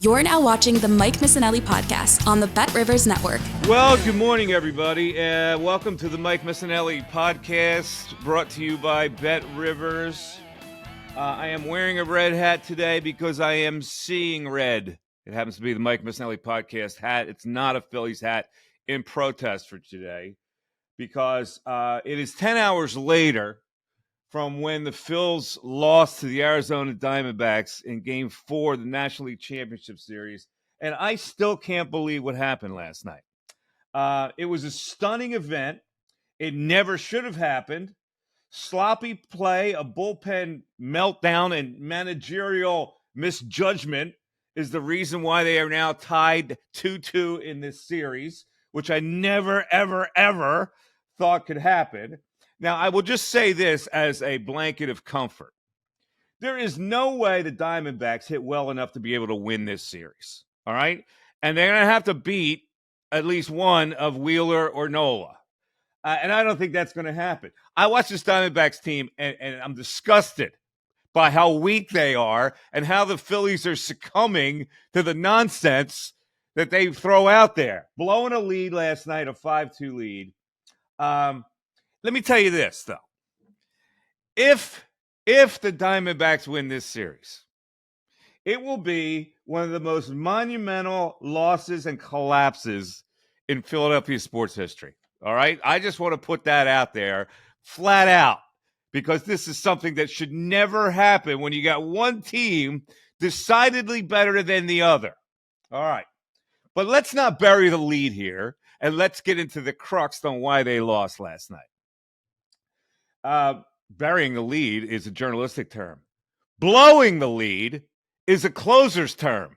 You're now watching the Mike Missanelli podcast on the BetRivers Network. Well, good morning, everybody. Welcome to the Mike Missanelli podcast, brought to you by BetRivers. I am wearing a red hat today because I am seeing red. It happens to be the Mike Missanelli podcast hat. It's not a Phillies hat, in protest for today, because it is 10 hours later from when the Phils lost to the Arizona Diamondbacks in Game 4 of the National League Championship Series, and I still can't believe what happened last night. It was a stunning event. It never should have happened. Sloppy play, a bullpen meltdown, and managerial misjudgment is the reason why they are now tied 2-2 in this series, which I never, ever, ever thought could happen. Now, I will just say this as a blanket of comfort. There is no way the Diamondbacks hit well enough to be able to win this series, all right? And they're going to have to beat at least one of Wheeler or Nola. And I don't think that's going to happen. I watch this Diamondbacks team, and I'm disgusted by how weak they are and how the Phillies are succumbing to the nonsense that they throw out there. Blowing a lead last night, a 5-2 lead. Let me tell you this, though. If the Diamondbacks win this series, it will be one of the most monumental losses and collapses in Philadelphia sports history. All right? I just want to put that out there flat out, because this is something that should never happen when you got one team decidedly better than the other. All right. But let's not bury the lead here, and let's get into the crux on why they lost last night. Burying the lead is a journalistic term. Blowing the lead is a closer's term.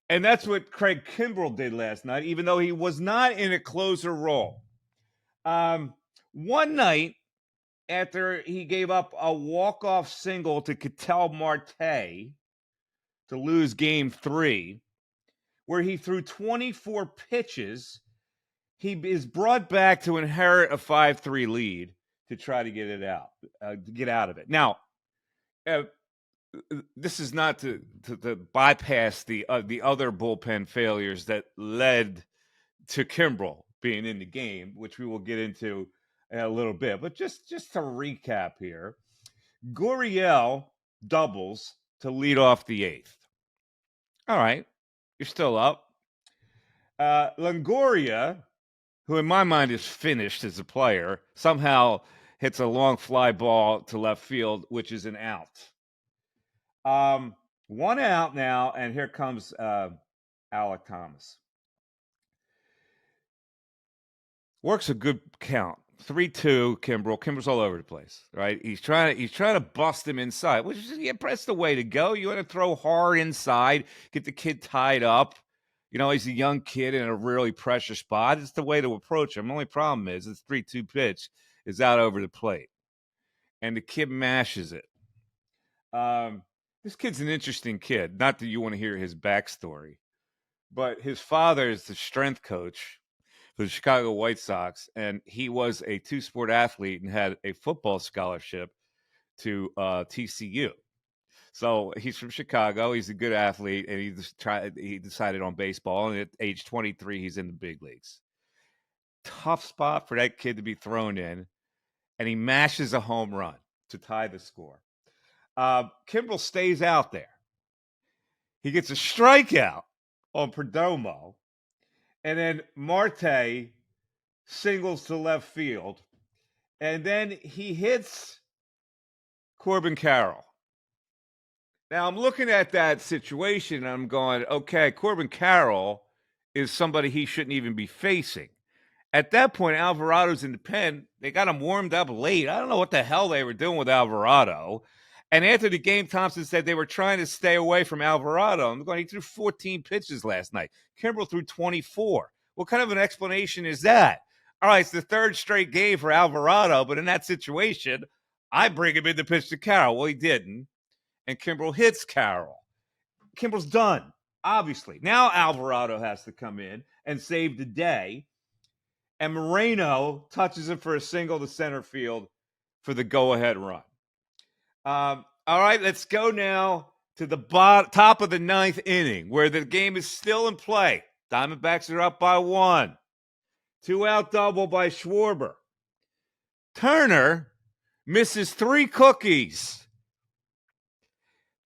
And that's what Craig Kimbrell did last night, even though he was not in a closer role. One night, after he gave up a walk-off single to Ketel Marte to lose Game 3, where he threw 24 pitches, he is brought back to inherit a 5-3 lead to try to get out of it. Now, this is not to bypass the other bullpen failures that led to Kimbrell being in the game, which we will get into in a little bit. But just to recap here, Gurriel doubles to lead off the eighth. All right, you're still up. Longoria, who in my mind is finished as a player, somehow hits a long fly ball to left field, which is an out. One out now, and here comes Alec Thomas. Works a good count. 3-2, Kimbrell. Kimbrell's all over the place, right? He's trying to bust him inside, which is that's the way to go. You want to throw hard inside, get the kid tied up. You know, he's a young kid in a really pressure spot. It's the way to approach him. The only problem is this 3-2 pitch is out over the plate, and the kid mashes it. This kid's an interesting kid. Not that you want to hear his backstory, but his father is the strength coach for the Chicago White Sox, and he was a two-sport athlete and had a football scholarship to TCU. So he's from Chicago. He's a good athlete, and he decided on baseball, and at age 23, he's in the big leagues. Tough spot for that kid to be thrown in, and he mashes a home run to tie the score. Kimbrell stays out there. He gets a strikeout on Perdomo, and then Marte singles to left field, and then he hits Corbin Carroll. Now, I'm looking at that situation, and I'm going, okay, Corbin Carroll is somebody he shouldn't even be facing. At that point, Alvarado's in the pen. They got him warmed up late. I don't know what the hell they were doing with Alvarado. And after the game, Thompson said they were trying to stay away from Alvarado. I'm going, he threw 14 pitches last night. Kimbrell threw 24. What kind of an explanation is that? All right, it's the third straight game for Alvarado, but in that situation, I bring him in to pitch to Carroll. Well, he didn't. And Kimbrell hits Carroll. Kimbrell's done, obviously. Now Alvarado has to come in and save the day. And Moreno touches him for a single to center field for the go-ahead run. All right, let's go now to the top of the ninth inning where the game is still in play. Diamondbacks are up by 1. 2-out double by Schwarber. Turner misses 3 cookies.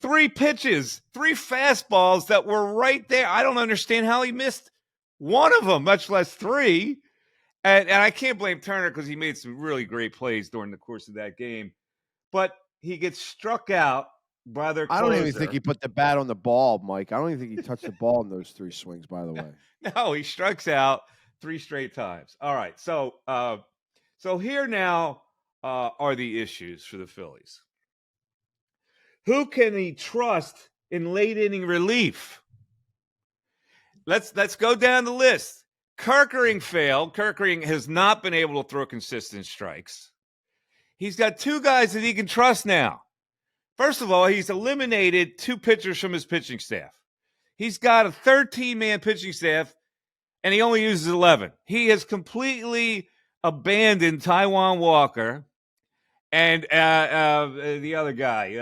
3 pitches, 3 fastballs that were right there. I don't understand how he missed one of them, much less 3. And I can't blame Turner because he made some really great plays during the course of that game. But he gets struck out by their closer. I don't even think he put the bat on the ball, Mike. I don't even think he touched the ball in those 3 swings, by the way. No, he strikes out 3 straight times. All right, so here now are the issues for the Phillies. Who can he trust in late inning relief? Let's go down the list. Kerkering failed. Kerkering has not been able to throw consistent strikes. He's got 2 guys that he can trust now. First of all, he's eliminated 2 pitchers from his pitching staff. He's got a 13-man pitching staff, and he only uses 11. He has completely abandoned Taijuan Walker and the other guy.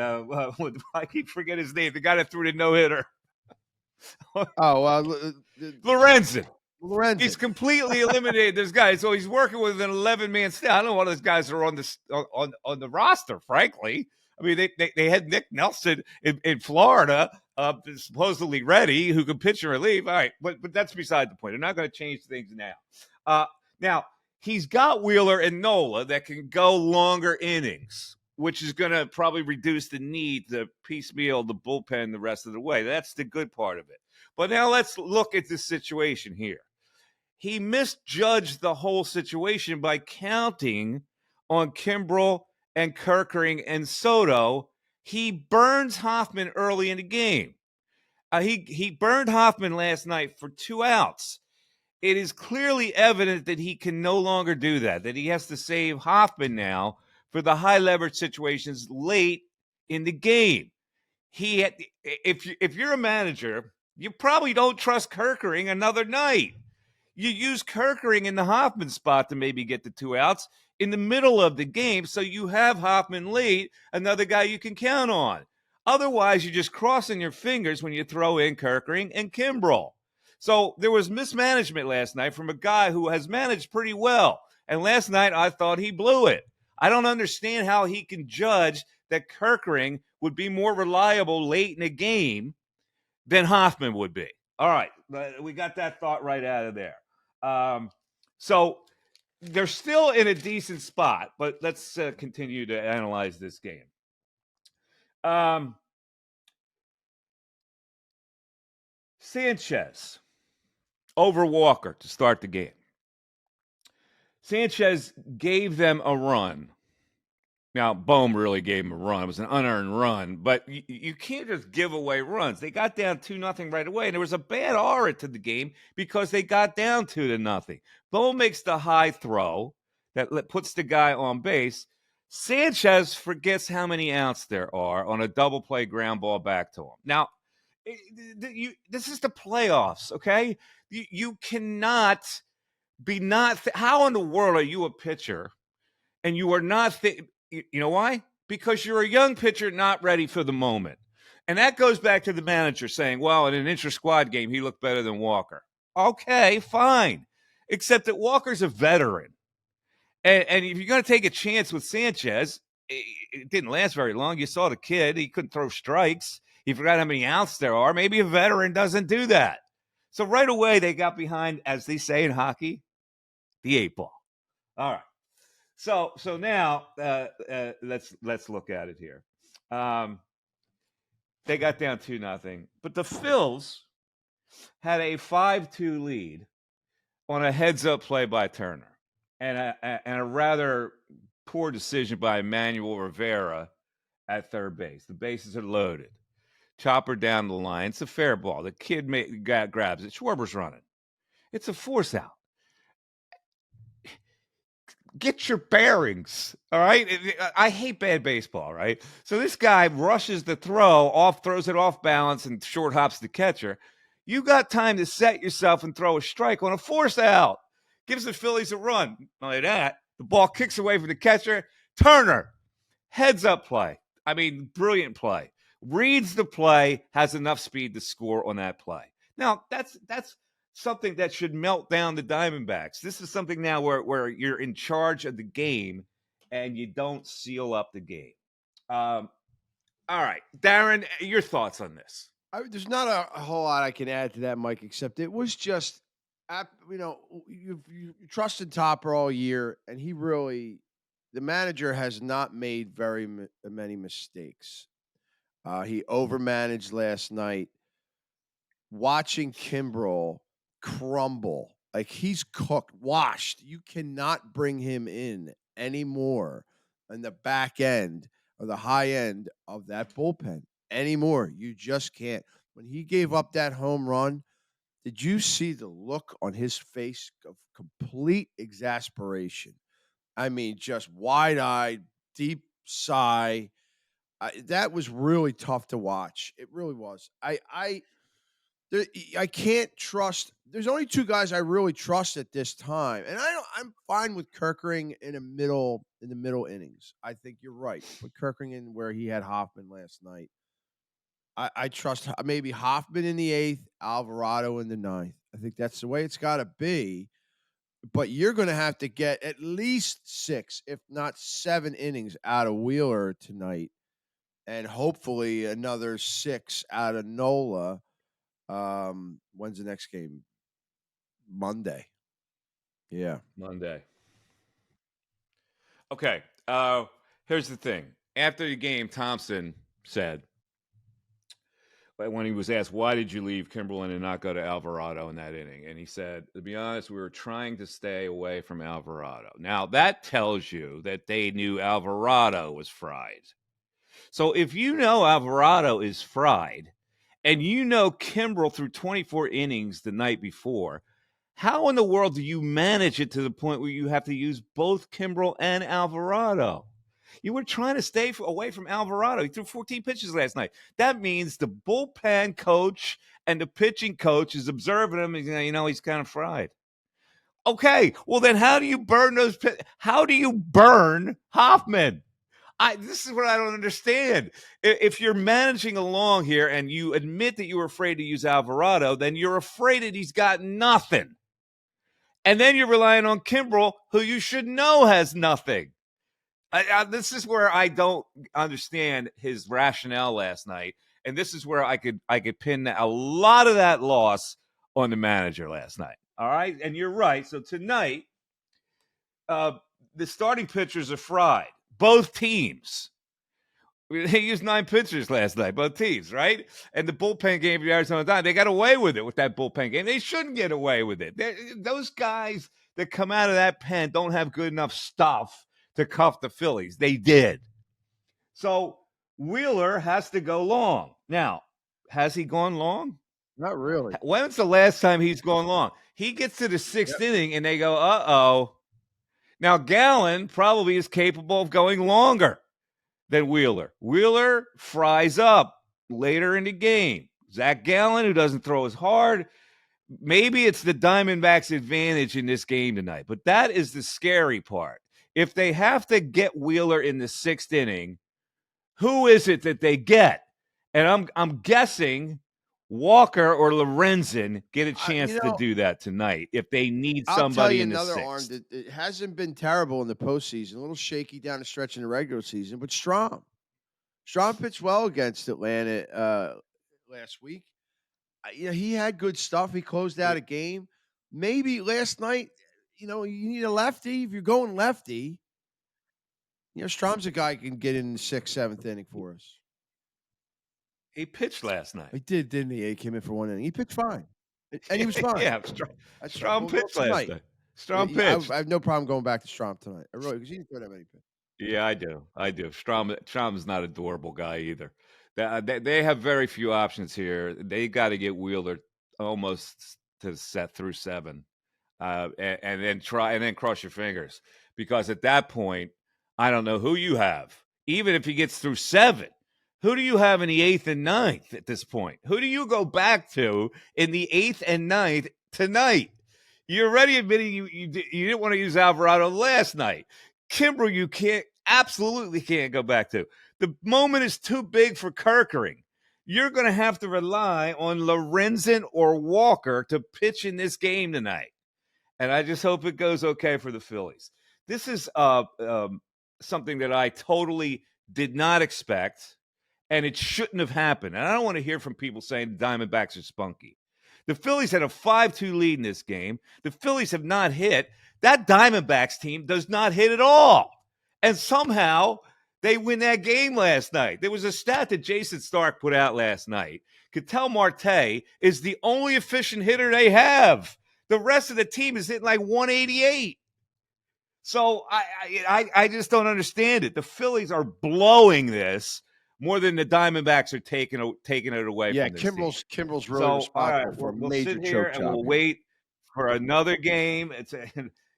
I keep forgetting his name. The guy that threw the no-hitter. Lorenzen. He's completely eliminated this guy. So he's working with an 11-man staff. I don't know what those guys are on the roster, frankly. I mean, they had Nick Nelson in Florida, supposedly ready, who could pitch and relief. All right, but that's beside the point. They're not going to change things now. Now, he's got Wheeler and Nola that can go longer innings, which is going to probably reduce the need to piecemeal the bullpen the rest of the way. That's the good part of it. But now let's look at this situation here. He misjudged the whole situation by counting on Kimbrel and Kerkering and Soto. He burns Hoffman early in the game. He burned Hoffman last night for 2 outs. It is clearly evident that he can no longer do that he has to save Hoffman now for the high leverage situations late in the game. If you're a manager, you probably don't trust Kerkering another night. You use Kerkering in the Hoffman spot to maybe get the 2 outs in the middle of the game, so you have Hoffman late, another guy you can count on. Otherwise, you're just crossing your fingers when you throw in Kerkering and Kimbrel. So there was mismanagement last night from a guy who has managed pretty well. And last night, I thought he blew it. I don't understand how he can judge that Kerkering would be more reliable late in a game than Hoffman would be. All right, we got that thought right out of there. So they're still in a decent spot, but let's continue to analyze this game. Sanchez over Walker to start the game. Sanchez gave them a run. Now, Bohm really gave him a run. It was an unearned run, but you can't just give away runs. They got down 2-0 right away, and there was a bad aura to the game because they got down 2-0. Bohm makes the high throw that puts the guy on base. Sanchez forgets how many outs there are on a double play ground ball back to him. Now, this is the playoffs, okay? You cannot be how in the world are you a pitcher and you are not you know why? Because you're a young pitcher not ready for the moment. And that goes back to the manager saying, well, in an intra-squad game, he looked better than Walker. Okay, fine. Except that Walker's a veteran. And if you're going to take a chance with Sanchez, it didn't last very long. You saw the kid. He couldn't throw strikes. He forgot how many outs there are. Maybe a veteran doesn't do that. So right away, they got behind, as they say in hockey, the 8 ball. All right. So now let's look at it here. They got down 2-0, but the Phils had a 5-2 lead on a heads-up play by Turner and a rather poor decision by Emmanuel Rivera at third base. The bases are loaded. Chopper down the line. It's a fair ball. The kid grabs it. Schwarber's running. It's a force out. Get your bearings, all right? I hate bad baseball, right? So this guy rushes the throws it off balance and short hops the catcher. You got time to set yourself and throw a strike on a force out. Gives the Phillies a run. Not only that, the ball kicks away from the catcher. Turner, heads up play. I mean, brilliant play. reads the play, has enough speed to score on that play. Now, that's something that should melt down the Diamondbacks. This is something now where you're in charge of the game and you don't seal up the game. All right, Darren, your thoughts on this? There's not a whole lot I can add to that, Mike, except it was just, you trusted Topper all year, and the manager has not made very many mistakes. He overmanaged last night. Watching Kimbrel crumble, like he's cooked, washed. You cannot bring him in anymore in the back end or the high end of that bullpen anymore. You just can't. When he gave up that home run, did you see the look on his face of complete exasperation? I mean, just wide-eyed, deep sigh. That was really tough to watch. It really was. I can't trust. There's only two guys I really trust at this time, and I'm fine with Kerkering in the middle innings. I think you're right. Put Kerkering in where he had Hoffman last night. I trust maybe Hoffman in the 8th, Alvarado in the 9th. I think that's the way it's got to be. But you're going to have to get at least 6, if not 7 innings out of Wheeler tonight, and hopefully another 6 out of Nola. When's the next game? Monday. Yeah. Monday. Okay. Here's the thing. After the game, Thompson said, when he was asked, why did you leave Kimberlin and not go to Alvarado in that inning? And he said, to be honest, we were trying to stay away from Alvarado. Now, that tells you that they knew Alvarado was fried. So if you know Alvarado is fried, and you know Kimbrel threw 24 innings the night before, how in the world do you manage it to the point where you have to use both Kimbrel and Alvarado? You were trying to stay away from Alvarado. He threw 14 pitches last night. That means the bullpen coach and the pitching coach is observing him. And, he's kind of fried. Okay, well then how do you burn those? How do you burn Hoffman? This is what I don't understand. If you're managing along here and you admit that you were afraid to use Alvarado, then you're afraid that he's got nothing. And then you're relying on Kimbrel, who you should know has nothing. This is where I don't understand his rationale last night. And this is where I could pin a lot of that loss on the manager last night. All right? And you're right. So tonight, the starting pitchers are fried. Both teams. They used 9 pitchers last night, both teams, right? And the bullpen game for Arizona Diamondbacks, they got away with it with that bullpen game. They shouldn't get away with it. Those guys that come out of that pen don't have good enough stuff to cuff the Phillies. They did. So Wheeler has to go long. Now, has he gone long? Not really. When's the last time he's gone long? He gets to the 6th inning and they go, uh-oh. Now, Gallen probably is capable of going longer than Wheeler. Wheeler fries up later in the game. Zach Gallen, who doesn't throw as hard, maybe it's the Diamondbacks' advantage in this game tonight. But that is the scary part. If they have to get Wheeler in the 6th inning, who is it that they get? And I'm guessing Walker or Lorenzen get a chance to do that tonight if they need somebody in the 6th. Arm that it hasn't been terrible in the postseason. A little shaky down the stretch in the regular season, but Strahm pitched well against Atlanta last week. He had good stuff. He closed out a game. Maybe last night, you need a lefty. If you're going lefty, Strahm's a guy who can get in the 6th, 7th inning for us. He pitched last night. He did, didn't he? He came in for 1 inning. He pitched fine. And he was fine. Yeah, Strahm pitched last night. Strahm pitched. I have no problem going back to Strahm tonight. I really, because he didn't throw that many pitches. Yeah, I do. Strahm's not a durable guy either. They have very few options here. They got to get Wheeler almost to set through 7, and then cross your fingers, because at that point, I don't know who you have. Even if he gets through 7, who do you have in the 8th and 9th at this point? Who do you go back to in the 8th and 9th tonight? You're already admitting you didn't want to use Alvarado last night. Kimbrel, you absolutely can't go back to. The moment is too big for Kerkering. You're going to have to rely on Lorenzen or Walker to pitch in this game tonight. And I just hope it goes okay for the Phillies. This is something that I totally did not expect, and it shouldn't have happened. And I don't want to hear from people saying the Diamondbacks are spunky. The Phillies had a 5-2 lead in this game. The Phillies have not hit. That Diamondbacks team does not hit at all. And somehow they win that game last night. There was a stat that Jason Stark put out last night. Ketel Marte is the only efficient hitter they have. The rest of the team is hitting like 188. So I just don't understand it. The Phillies are blowing this more than the Diamondbacks are taking it away from this team. Kimbrel's really responsible for a major sit here choke and job. We'll wait for another game.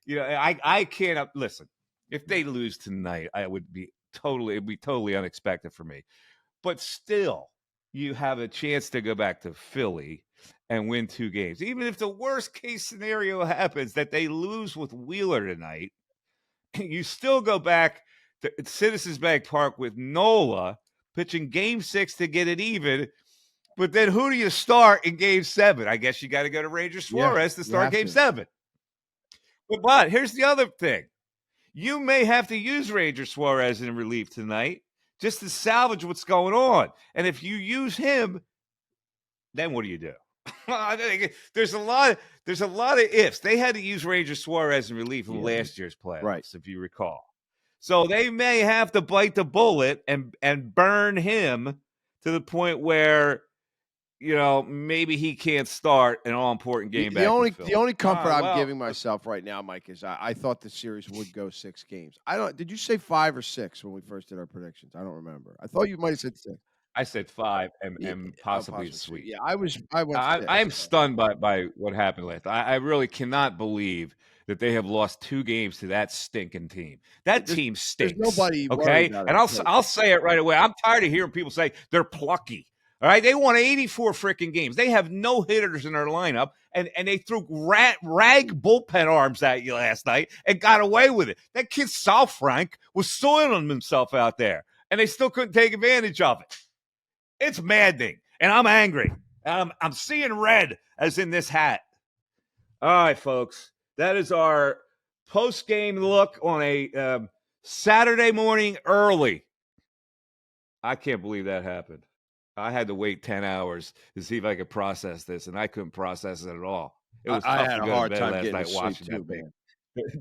I can't listen. If they lose tonight, it'd be totally unexpected for me. But still, you have a chance to go back to Philly and win 2 games. Even if the worst case scenario happens that they lose with Wheeler tonight, you still go back to Citizens Bank Park with Nola pitching Game 6 to get it even. But then who do you start in Game 7? I guess you got to go to Ranger Suarez to start Game 7. But here's the other thing. You may have to use Ranger Suarez in relief tonight just to salvage what's going on. And if you use him, then what do you do? There's a lot of ifs. They had to use Ranger Suarez in relief in last year's playoffs, if you recall. So they may have to bite the bullet and burn him to the point where, maybe he can't start an all-important game back. The only comfort I'm giving myself right now, Mike, is I thought the series would go 6 games. Did you say 5 or 6 when we first did our predictions? I don't remember. I thought you might have said 6. I said 5 and possibly a sweep. Yeah, I went 6. I am stunned by what happened last. I really cannot believe that they have lost 2 games to that stinking team. That team stinks. There's nobody okay, and I'll say it right away. I'm tired of hearing people say they're plucky. All right, they won 84 freaking games. They have no hitters in their lineup, and they threw rag bullpen arms at you last night and got away with it. That kid South Frank was soiling himself out there, and they still couldn't take advantage of it. It's maddening, and I'm angry. I'm seeing red, as in this hat. All right, folks, that is our post-game look on a Saturday morning early. I can't believe that happened. I had to wait 10 hours to see if I could process this, and I couldn't process it at all. It was tough to go to bed last night watching that thing.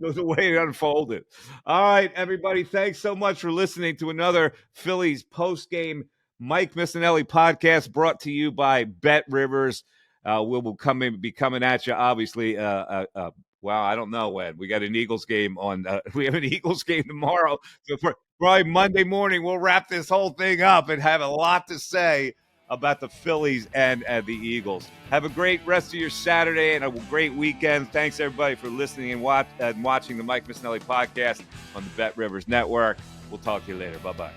The way it unfolded. All right, everybody, thanks so much for listening to another Phillies post-game Mike Missanelli podcast brought to you by BetRivers. We'll be coming at you, obviously. I don't know when. We got an Eagles game we have an Eagles game tomorrow. So for probably Monday morning, we'll wrap this whole thing up and have a lot to say about the Phillies and the Eagles. Have a great rest of your Saturday and a great weekend. Thanks, everybody, for listening and watching the Mike Missanelli podcast on the BetRivers Network. We'll talk to you later. Bye-bye.